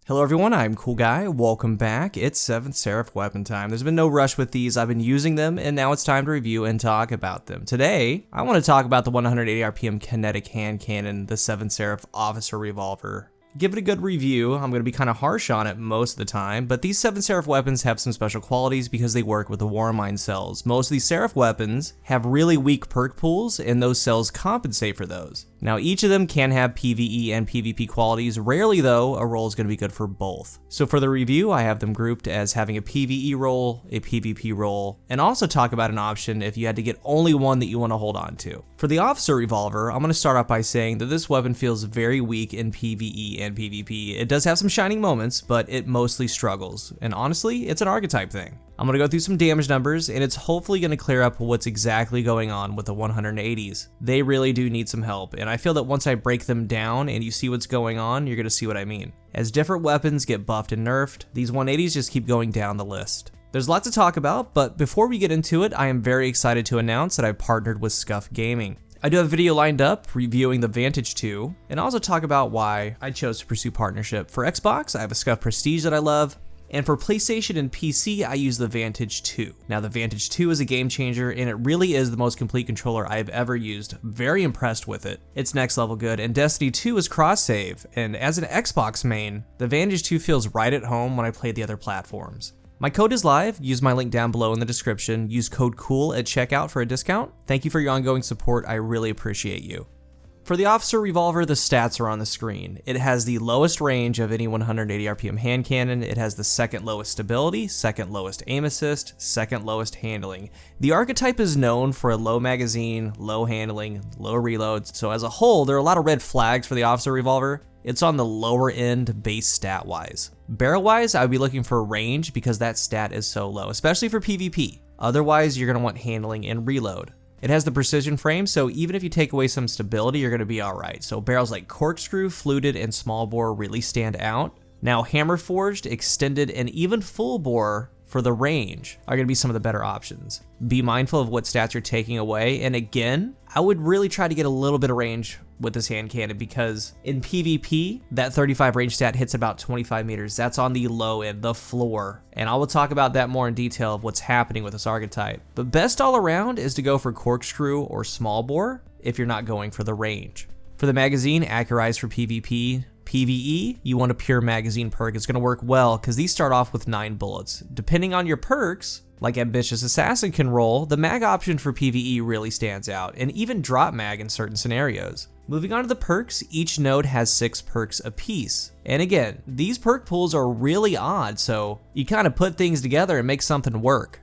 Hello everyone, I'm CoolGuy. Welcome back. It's Seventh Seraph weapon time. There's been no rush with these. I've been using them and now it's time to review and talk about them. Today, I want to talk about the 180 RPM kinetic hand cannon, the Seventh Seraph Officer Revolver. Give it a good review. I'm going to be kind of harsh on it most of the time, but these Seventh Seraph weapons have some special qualities because they work with the warmind cells. Most of these Seraph weapons have really weak perk pools, and those cells compensate for those. Now, each of them can have PvE and PvP qualities. Rarely, though, a role is going to be good for both. So for the review, I have them grouped as having a PvE role, a PvP role, and also talk about an option if you had to get only one that you want to hold on to. For the Officer Revolver, I'm going to start off by saying that this weapon feels very weak in PvE and PvP. It does have some shining moments, but it mostly struggles. And honestly, it's an archetype thing. I'm going to go through some damage numbers, and it's hopefully going to clear up what's exactly going on with the 180s. They really do need some help, and I feel that once I break them down and you see what's going on, you're going to see what I mean. As different weapons get buffed and nerfed, these 180s just keep going down the list. There's lots to talk about, but before we get into it, I am very excited to announce that I've partnered with Scuff Gaming. I do have a video lined up reviewing the Vantage 2, and also talk about why I chose to pursue partnership. For Xbox, I have a Scuff Prestige that I love, and for PlayStation and PC, I use the Vantage 2. Now, the Vantage 2 is a game changer, and it really is the most complete controller I've ever used. Very impressed with it. It's next level good, and Destiny 2 is cross-save, and as an Xbox main, the Vantage 2 feels right at home when I play the other platforms. My code is live. Use my link down below in the description. Use code COOL at checkout for a discount. Thank you for your ongoing support. I really appreciate you. For the Officer Revolver, the stats are on the screen. It has the lowest range of any 180 RPM hand cannon. It has the second lowest stability, second lowest aim assist, second lowest handling. The archetype is known for a low magazine, low handling, low reloads. So as a whole, there are a lot of red flags for the Officer Revolver. It's on the lower end base stat wise. Barrel wise, I would be looking for range because that stat is so low, especially for PvP. Otherwise, you're gonna want handling and reload. It has the precision frame, so even if you take away some stability, you're gonna be all right. So barrels like corkscrew, fluted, and small bore really stand out. Now hammer forged, extended, and even full bore for the range are gonna be some of the better options. Be mindful of what stats you're taking away, and again, I would really try to get a little bit of range with this hand cannon because in PvP, that 35 range stat hits about 25 meters. That's on the low end, the floor. And I will talk about that more in detail of what's happening with this archetype. But best all around is to go for corkscrew or small bore if you're not going for the range. For the magazine, accurized for PvP. PvE, you want a pure magazine perk. It's gonna work well because these start off with 9 bullets. Depending on your perks, like Ambitious Assassin can roll, the mag option for PvE really stands out, and even drop mag in certain scenarios. Moving on to the perks, each node has 6 perks apiece. And again, these perk pools are really odd, so you kind of put things together and make something work.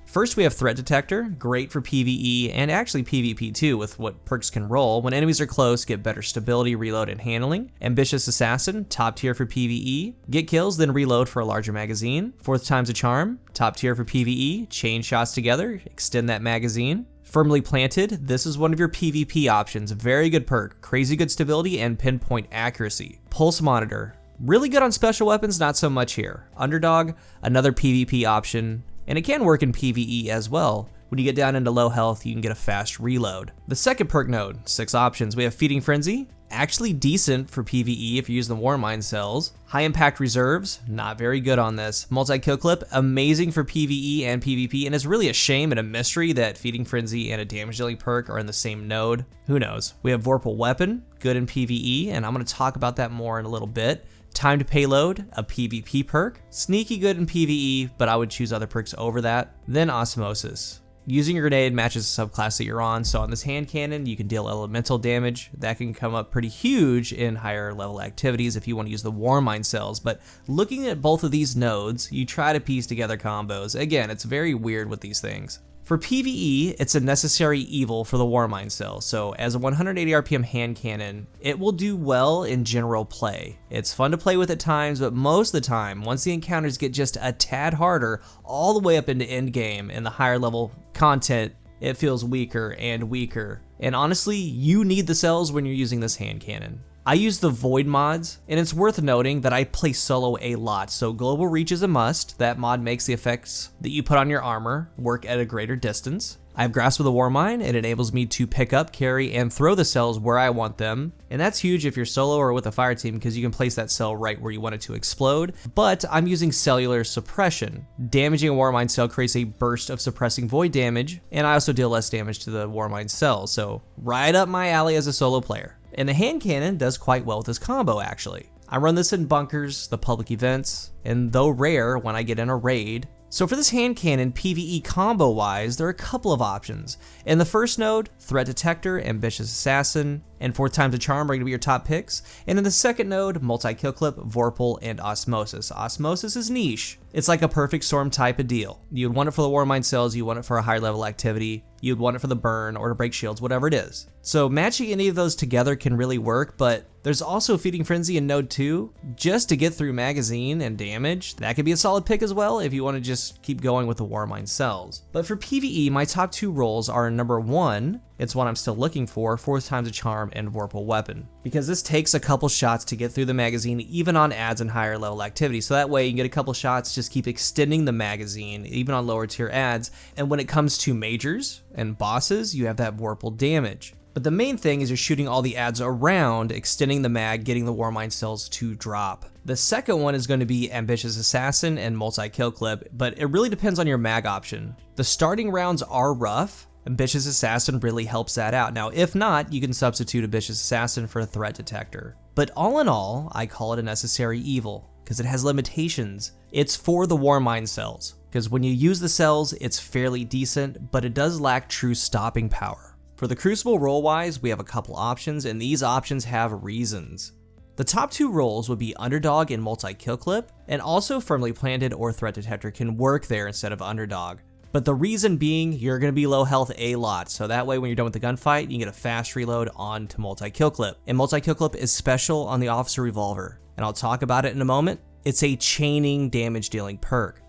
First, we have Threat Detector, great for PvE and actually PvP too with what perks can roll. When enemies are close, get better stability, reload, and handling. Ambitious Assassin, top tier for PvE. Get kills, then reload for a larger magazine. Fourth time's a charm, top tier for PvE. Chain shots together, extend that magazine. Firmly Planted, this is one of your PvP options. Very good perk, crazy good stability, and pinpoint accuracy. Pulse Monitor, really good on special weapons, not so much here. Underdog, another PvP option. And it can work in PvE as well. When you get down into low health, you can get a fast reload. The second perk node, 6 options. We have Feeding Frenzy, actually decent for PvE if you use the warmind cells. High Impact Reserves, not very good on this. Multi-kill clip, amazing for PvE and PvP, and it's really a shame and a mystery that Feeding Frenzy and a damage dealing perk are in the same node. Who knows? We have Vorpal Weapon, good in PvE, and I'm gonna talk about that more in a little bit. Time to Payload, a PvP perk. Sneaky good in PvE, but I would choose other perks over that. Then Osmosis. Using a grenade matches the subclass that you're on, so on this hand cannon, you can deal elemental damage. That can come up pretty huge in higher level activities if you want to use the warmind cells, but looking at both of these nodes, you try to piece together combos. Again, it's very weird with these things. For PvE, it's a necessary evil for the warmind cell, so as a 180 RPM hand cannon, it will do well in general play. It's fun to play with at times, but most of the time, once the encounters get just a tad harder, all the way up into endgame and the higher level content, it feels weaker and weaker. And honestly, you need the cells when you're using this hand cannon. I use the Void mods, and it's worth noting that I play solo a lot, so Global Reach is a must. That mod makes the effects that you put on your armor work at a greater distance. I have Grasp of the Warmind. It enables me to pick up, carry, and throw the cells where I want them. And that's huge if you're solo or with a fire team because you can place that cell right where you want it to explode. But I'm using cellular suppression. Damaging a Warmind cell creates a burst of suppressing void damage, and I also deal less damage to the Warmind cells, so right up my alley as a solo player. And the hand cannon does quite well with this combo actually. I run this in bunkers, the public events, and though rare when I get in a raid. So for this hand cannon, PvE combo wise, there are a couple of options. In the first node, Threat Detector, Ambitious Assassin, and 4 times a Charm are going to be your top picks. And in the second node, Multi-Kill Clip, Vorpal, and Osmosis. Osmosis is niche. It's like a perfect storm type of deal. You'd want it for the Warmind cells, you want it for a higher level activity, you'd want it for the burn or to break shields, whatever it is. So matching any of those together can really work, but there's also Feeding Frenzy in node 2, just to get through magazine and damage. That could be a solid pick as well if you want to just keep going with the Warmind cells. But for PvE, my top 2 roles are number 1, it's one I'm still looking for, 4 times a Charm and Vorpal Weapon. Because this takes a couple shots to get through the magazine, even on ads and higher level activity. So that way you can get a couple shots, just keep extending the magazine, even on lower tier ads. And when it comes to majors and bosses, you have that Vorpal damage. But the main thing is you're shooting all the ads around, extending the mag, getting the Warmind cells to drop. The second one is going to be Ambitious Assassin and Multi-Kill Clip, but it really depends on your mag option. The starting rounds are rough. Ambitious Assassin really helps that out. Now, if not, you can substitute Ambitious Assassin for a Threat Detector. But all in all, I call it a necessary evil, because it has limitations. It's for the Warmind cells, because when you use the cells, it's fairly decent, but it does lack true stopping power. For the Crucible role-wise, we have a couple options, and these options have reasons. The top 2 roles would be Underdog and Multi-Kill Clip, and also Firmly Planted or Threat Detector can work there instead of Underdog. But the reason being, you're going to be low health a lot, so that way when you're done with the gunfight, you can get a fast reload on to Multi-Kill Clip. And Multi-Kill Clip is special on the Officer Revolver, and I'll talk about it in a moment. It's a chaining damage dealing perk.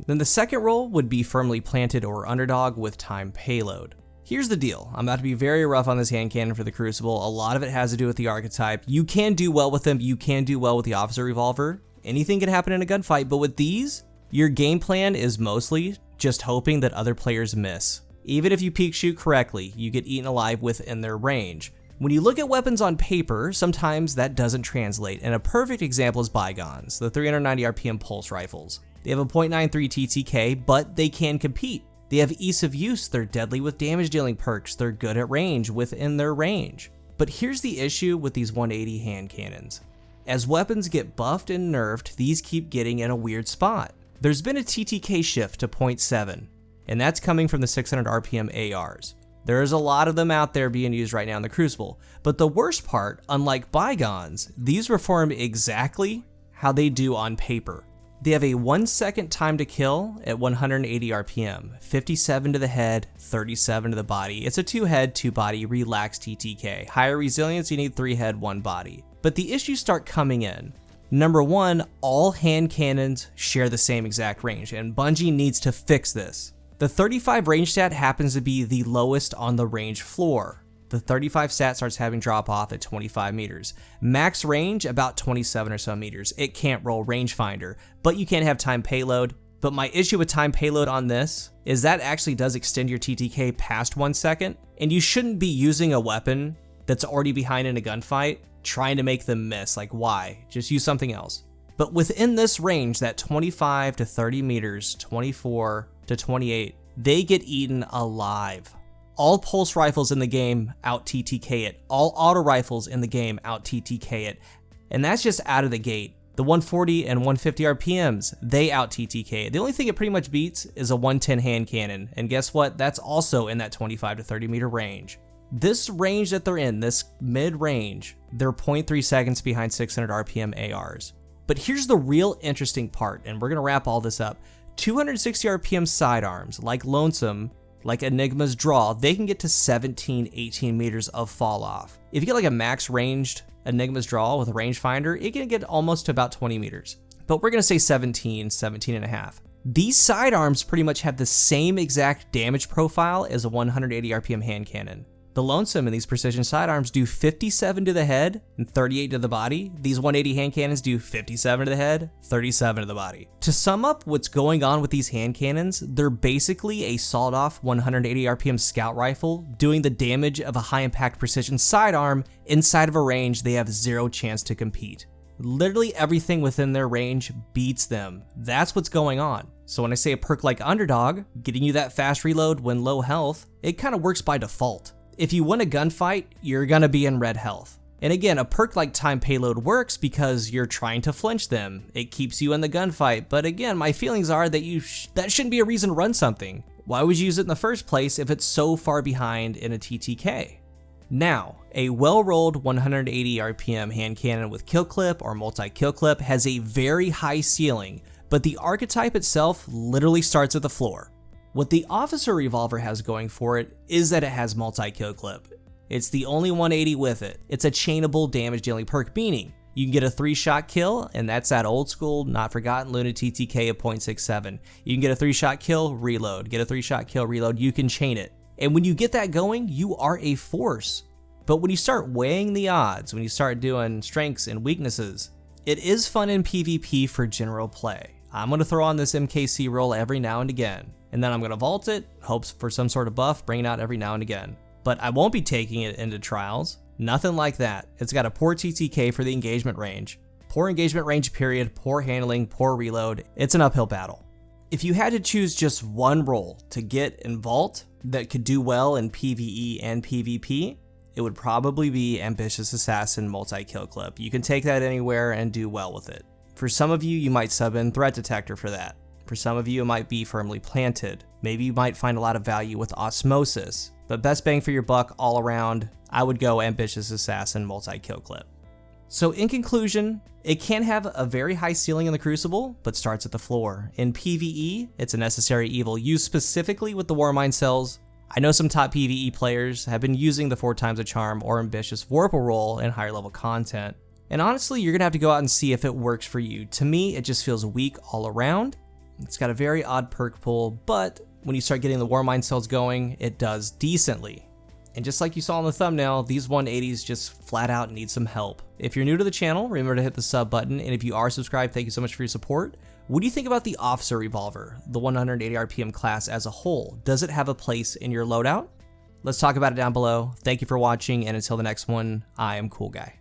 Then the second role would be Firmly Planted or Underdog with Time Payload. Here's the deal, I'm about to be very rough on this hand cannon for the Crucible. A lot of it has to do with the archetype. You can do well with them, you can do well with the Officer Revolver. Anything can happen in a gunfight, but with these, your game plan is mostly just hoping that other players miss. Even if you peek shoot correctly, you get eaten alive within their range. When you look at weapons on paper, sometimes that doesn't translate, and a perfect example is Bygones, the 390 RPM pulse rifles. They have a .93 TTK, but they can compete. They have ease of use, they're deadly with damage dealing perks, they're good at range within their range. But here's the issue with these 180 hand cannons. As weapons get buffed and nerfed, these keep getting in a weird spot. There's been a TTK shift to 0.7, and that's coming from the 600 RPM ARs. There's a lot of them out there being used right now in the Crucible, but the worst part, unlike Bygones, these perform exactly how they do on paper. They have a 1 second time to kill at 180 RPM, 57 to the head, 37 to the body. It's a 2 head, 2 body, relaxed TTK. Higher resilience, you need 3 head, 1 body. But the issues start coming in. Number 1, all hand cannons share the same exact range, and Bungie needs to fix this. The 35 range stat happens to be the lowest on the range floor. The 35 stat starts having drop off at 25 meters. Max range, about 27 or so meters. It can't roll rangefinder, but you can have time payload. But my issue with time payload on this is that actually does extend your TTK past 1 second, and you shouldn't be using a weapon that's already behind in a gunfight trying to make them miss. Like, why? Just use something else. But within this range, that 25 to 30 meters, 24 to 28, they get eaten alive. All pulse rifles in the game out TTK it. All auto rifles in the game out TTK it. And that's just out of the gate. The 140 and 150 RPMs, they out TTK it. The only thing it pretty much beats is a 110 hand cannon. And guess what? That's also in that 25 to 30 meter range. This range that they're in, this mid-range, they're 0.3 seconds behind 600 RPM ARs. But here's the real interesting part, and we're gonna wrap all this up. 260 RPM sidearms, like Lonesome, like Enigma's Draw, they can get to 17, 18 meters of fall off. If you get like a max ranged Enigma's Draw with a rangefinder, it can get almost to about 20 meters. But we're gonna say 17, 17 and a half. These sidearms pretty much have the same exact damage profile as a 180 RPM hand cannon. The Lonesome and these precision sidearms do 57 to the head and 38 to the body. These 180 hand cannons do 57 to the head, 37 to the body. To sum up what's going on with these hand cannons, they're basically a sawed-off 180 RPM scout rifle doing the damage of a high-impact precision sidearm inside of a range they have zero chance to compete. Literally everything within their range beats them. That's what's going on. So when I say a perk like Underdog, getting you that fast reload when low health, it kind of works by default. If you win a gunfight, you're gonna be in red health. And again, a perk like Time Payload works because you're trying to flinch them. It keeps you in the gunfight, but again, my feelings are that that shouldn't be a reason to run something. Why would you use it in the first place if it's so far behind in a TTK? Now, a well-rolled 180 RPM hand cannon with kill clip or multi-kill clip has a very high ceiling, but the archetype itself literally starts at the floor. What the Officer Revolver has going for it is that it has multi-kill clip. It's the only 180 with it. It's a chainable damage dealing perk, meaning you can get a 3-shot kill, and that's that old school, not forgotten Luna TTK of 0.67. You can get a 3-shot kill, reload, get a 3-shot kill, reload, you can chain it. And when you get that going, you are a force. But when you start weighing the odds, when you start doing strengths and weaknesses, it is fun in PvP for general play. I'm going to throw on this MKC roll every now and again, and then I'm going to vault it, hopes for some sort of buff, bring it out every now and again. But I won't be taking it into trials, nothing like that. It's got a poor TTK for the engagement range, poor engagement range period, poor handling, poor reload. It's an uphill battle. If you had to choose just one role to get in vault that could do well in PvE and PvP, it would probably be Ambitious Assassin multi-kill clip. You can take that anywhere and do well with it. For some of you, you might sub in Threat Detector for that. For some of you, it might be Firmly Planted. Maybe you might find a lot of value with Osmosis. But best bang for your buck all around, I would go Ambitious Assassin multi-kill clip. So in conclusion, it can have a very high ceiling in the Crucible, but starts at the floor. In PvE, it's a necessary evil used specifically with the warmind cells. I know some top PvE players have been using the 4 times a charm or ambitious Vorpal roll in higher level content. And honestly, you're gonna have to go out and see if it works for you. To me, it just feels weak all around. It's got a very odd perk pool, but when you start getting the warmind cells going, it does decently. And just like you saw in the thumbnail, these 180s just flat out need some help. If you're new to the channel, remember to hit the sub button, and if you are subscribed, thank you so much for your support. What do you think about the Officer Revolver, the 180 RPM class as a whole? Does it have a place in your loadout? Let's talk about it down below. Thank you for watching, and until the next one, I am CoolGuy.